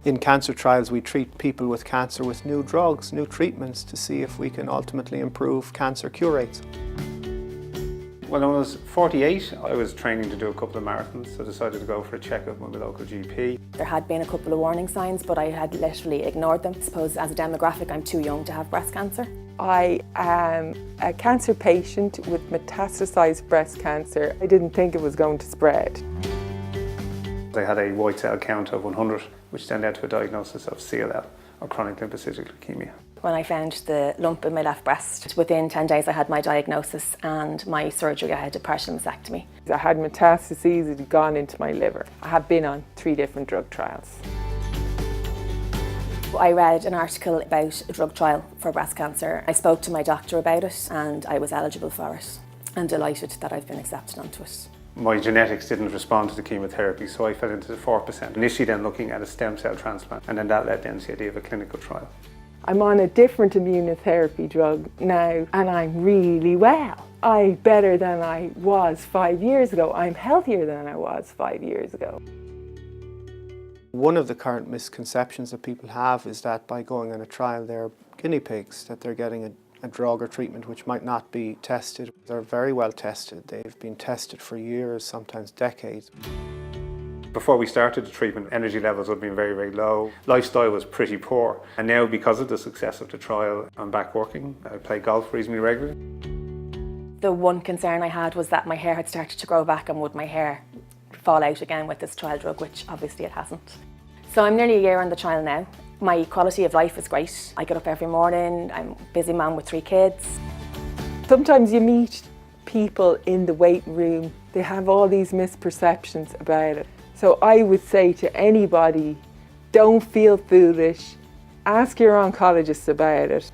In cancer trials, we treat people with cancer with new drugs, new treatments to see if we can ultimately improve cancer cure rates. When I was 48, I was training to do a couple of marathons, so I decided to go for a checkup with my local GP. There had been a couple of warning signs, but I had literally ignored them. I suppose as a demographic, I'm too young to have breast cancer. I am a cancer patient with metastasized breast cancer. I didn't think it was going to spread. I had a white cell count of 100, which then led to a diagnosis of CLL, or chronic lymphocytic leukemia. When I found the lump in my left breast, within 10 days I had my diagnosis and my surgery. I had a partial mastectomy. I had metastases that had gone into my liver. I have been on 3 different drug trials. I read an article about a drug trial for breast cancer. I spoke to my doctor about it and I was eligible for it. I'm delighted that I've been accepted onto it. My genetics didn't respond to the chemotherapy, so I fell into the 4%. Initially then looking at a stem cell transplant, and then that led then to the idea of a clinical trial. I'm on a different immunotherapy drug now and I'm really well. I'm better than I was 5 years ago. I'm healthier than I was 5 years ago. One of the current misconceptions that people have is that by going on a trial they're guinea pigs, that they're getting a drug or treatment which might not be tested. They're very well tested. They've been tested for years, sometimes decades. Before we started the treatment, energy levels had been very, very low. Lifestyle was pretty poor. And now, because of the success of the trial, I'm back working. I play golf reasonably regularly. The one concern I had was that my hair had started to grow back and would my hair fall out again with this trial drug, which obviously it hasn't. So I'm nearly a year on the trial now. My quality of life is great. I get up every morning, I'm a busy mum with 3 kids. Sometimes you meet people in the waiting room, they have all these misperceptions about it. So I would say to anybody, don't feel foolish, ask your oncologist about it.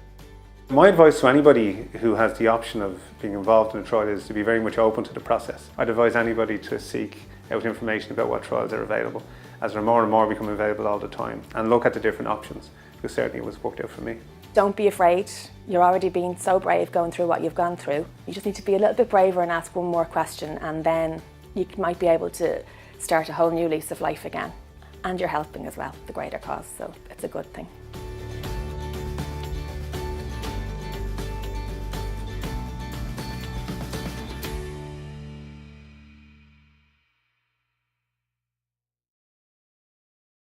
My advice to anybody who has the option of being involved in a trial is to be very much open to the process. I'd advise anybody to seek out information about what trials are available, as there are more and more becoming available all the time, and look at the different options, because certainly it was worked out for me. Don't be afraid. You're already being so brave going through what you've gone through. You just need to be a little bit braver and ask one more question, and then you might be able to start a whole new lease of life again. And you're helping as well, the greater cause, so it's a good thing.